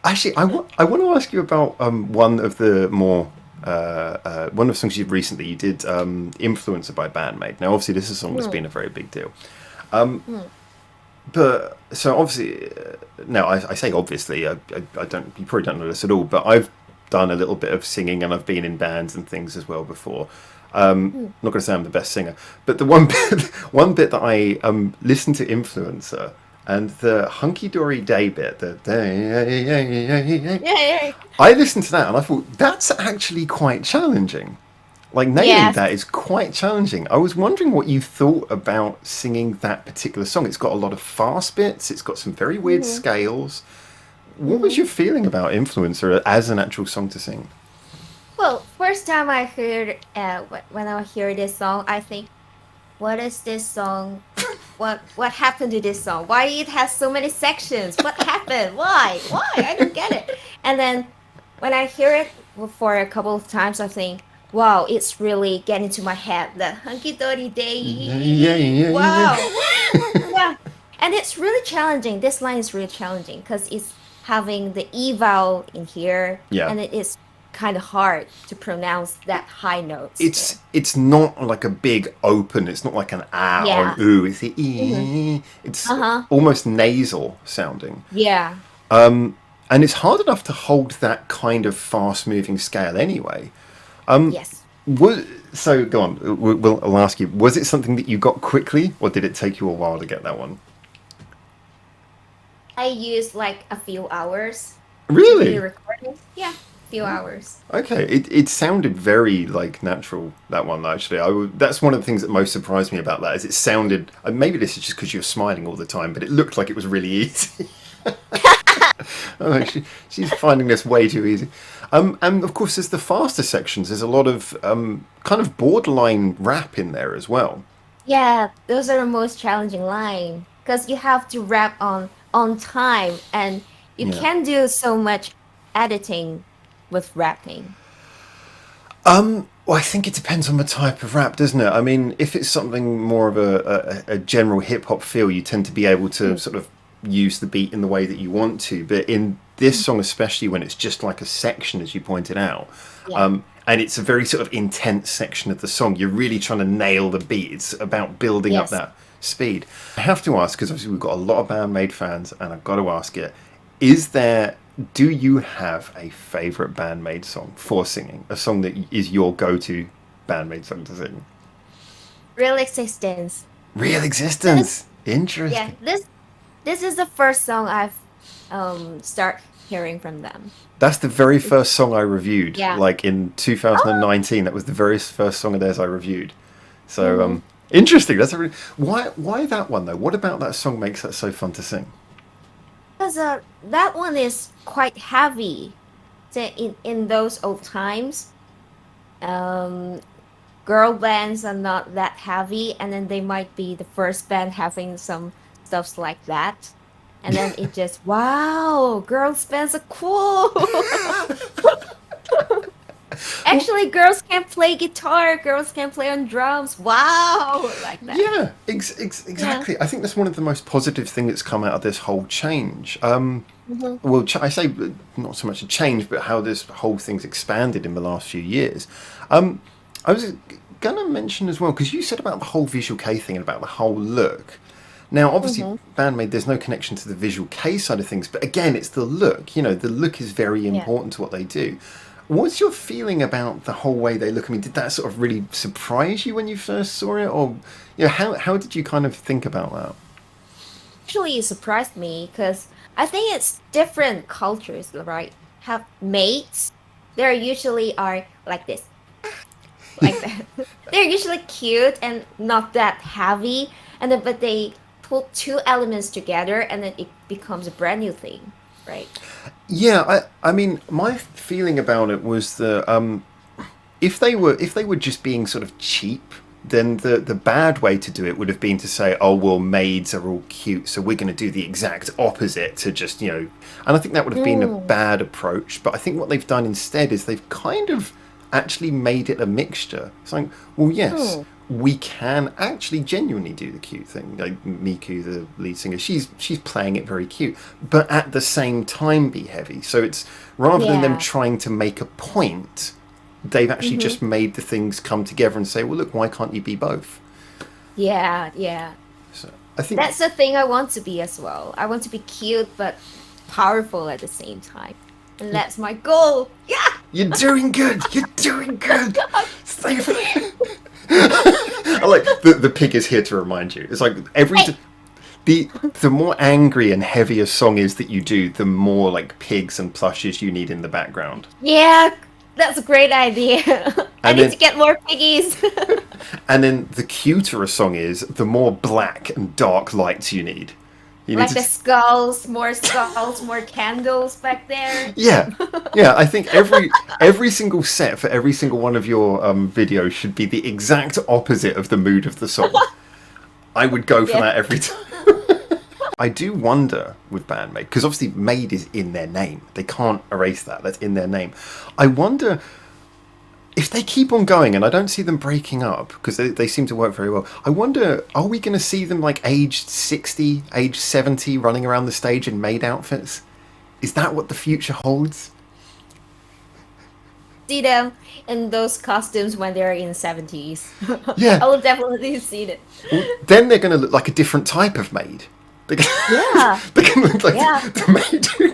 Actually, I want to ask you about one of the more one of the songs you've recently you did "Influencer" by BAND-MAID. Now, obviously, this is a song that's Hmm, been a very big deal. hmm. But so obviously, now I say obviously, I don't. You probably don't know this at all, but I've done a little bit of singing and I've been in bands and things as well before. Hmm. Not going to say I'm the best singer, but the one bit, one bit that I listened to "Influencer" and the hunky dory day bit, the Yeah, yeah. I listened to that and I thought that's actually quite challenging. Like nailing Yes. that is quite challenging. I was wondering what you thought about singing that particular song. It's got a lot of fast bits. It's got some very weird Hmm. scales. What was Hmm. your feeling about "Influencer" as an actual song to sing? Well, first time I heard, when I hear this song, I think, what is this song? What happened to this song? Why it has so many sections? What happened? Why? Why? I don't get it. And then when I hear it for a couple of times, I think, wow, it's really getting to my head. The hunky dory Yeah, yeah, day. yeah, Wow. yeah. Yeah. And it's really challenging. This line is really challenging because it's having the E vowel in here, Yeah. and it is kind of hard to pronounce that high notes there. It's not like a big open. It's not like an ah or an Yeah. ooh. It's the Hmm. e. It's Uh-huh. almost nasal sounding. Yeah. And it's hard enough to hold that kind of fast moving scale anyway. Yes. Was, so go on. I'll ask you. Was it something that you got quickly, or did it take you a while to get that one? I used like a few hours to do the Really? recording. Yeah, few hours. Okay. It sounded very like natural, that one actually. That's one of the things that most surprised me about that is it sounded. Maybe this is just because you're smiling all the time, but it looked like it was really easy. Oh, she's finding this way too easy. And of course, there's the faster sections. There's a lot of kind of borderline rap in there as well. Yeah, those are the most challenging line because you have to rap on time and you Yeah. can do so much editing with rapping. Well, I think it depends on the type of rap, doesn't it? I mean, if it's something more of a general hip hop feel, you tend to be able to Mm, sort of use the beat in the way that you want to. But in this mm. song, especially when it's just like a section, as you pointed out, Yeah. and it's a very sort of intense section of the song, you're really trying to nail the beat. It's about building up Yes. that speed. I have to ask, because obviously we've got a lot of BAND-MAID fans, and I've got to ask it, is there do you have a favorite BAND-MAID song for singing? A song that is your go-to BAND-MAID song to sing? Real existence. Real This Existence. yeah, Interesting. this is the first song I've start hearing from them. That's the very first song I reviewed, Yeah. like in Oh. 2019. That was the very first song of theirs I reviewed. So, Mm-hmm. interesting. That's a why that one though? What about that song makes that so fun to sing? Because that one is quite heavy. So in those old times, um, girl bands are not that heavy, and then they might be the first band having some stuffs like that. And then it just, wow, girls bands are cool. Well, Actually, girls can play guitar, girls can play on drums. Wow, like that. yeah, Yeah. exactly. I think that's one of the most positive things that's come out of this whole change. Hmm. Well, I say not so much a change, but how this whole thing's expanded in the last few years. I was going to mention as well because you said about the whole visual K thing and about the whole look. Now, obviously, Hmm. BAND-MAID, there's no connection to the visual K side of things, but again, it's the look. You know, the look is very Yeah. important to what they do. What's your feeling about the whole way they look? I mean, did that sort of really surprise you when you first saw it, or how did you kind of think about that? Actually, it surprised me because I think it's different cultures, right? Have mates. They're usually are like this, like that. They're usually cute and not that heavy, and then but they put two elements together, and then it becomes a brand new thing, right? Yeah, I mean, my feeling about it was that if they were just being sort of cheap, then the bad way to do it would have been to say, oh well, maids are all cute, so we're going to do the exact opposite to just and I think that would have been a Mm. bad approach. But I think what they've done instead is they've kind of actually made it a mixture. It's like, well, yes, Hmm. we can actually genuinely do the cute thing. Like Miku, the lead singer, she's playing it very cute, but at the same time be heavy. So it's rather than them Yeah. trying to make a point, they've actually Mm-hmm. just made the things come together and say, well, look, why can't you be both? Yeah, yeah. So I think That's the thing I want to be as well. I want to be cute but powerful at the same time. And that's my goal. Yeah. you're doing good. You're doing good. Stay. I like the pig is here to remind you. It's like every. Hey. The more angry and heavy a song is that you do, the more like pigs and plushes you need in the background. Yeah, that's a great idea. I And need then to get more piggies. and then the cuter a song is, the more black and dark lights you need. You need Like to the skulls, more candles back there. yeah. Yeah, I think every single set for every single one of your videos should be the exact opposite of the mood of the song. I would go for Yeah. that every time. I do wonder with BAND-MAID, because obviously MAID is in their name. They can't erase that. That's in their name. I wonder if they keep on going, and I don't see them breaking up, because they seem to work very well. I wonder, are we going to see them like aged 60, aged 70, running around the stage in MAID outfits? Is that what the future holds? See them in those costumes when they're in 70s. Yeah. I will definitely see it. Well, then they're going to look like a different type of MAID. They're Yeah. going to look like Yeah. the MAID who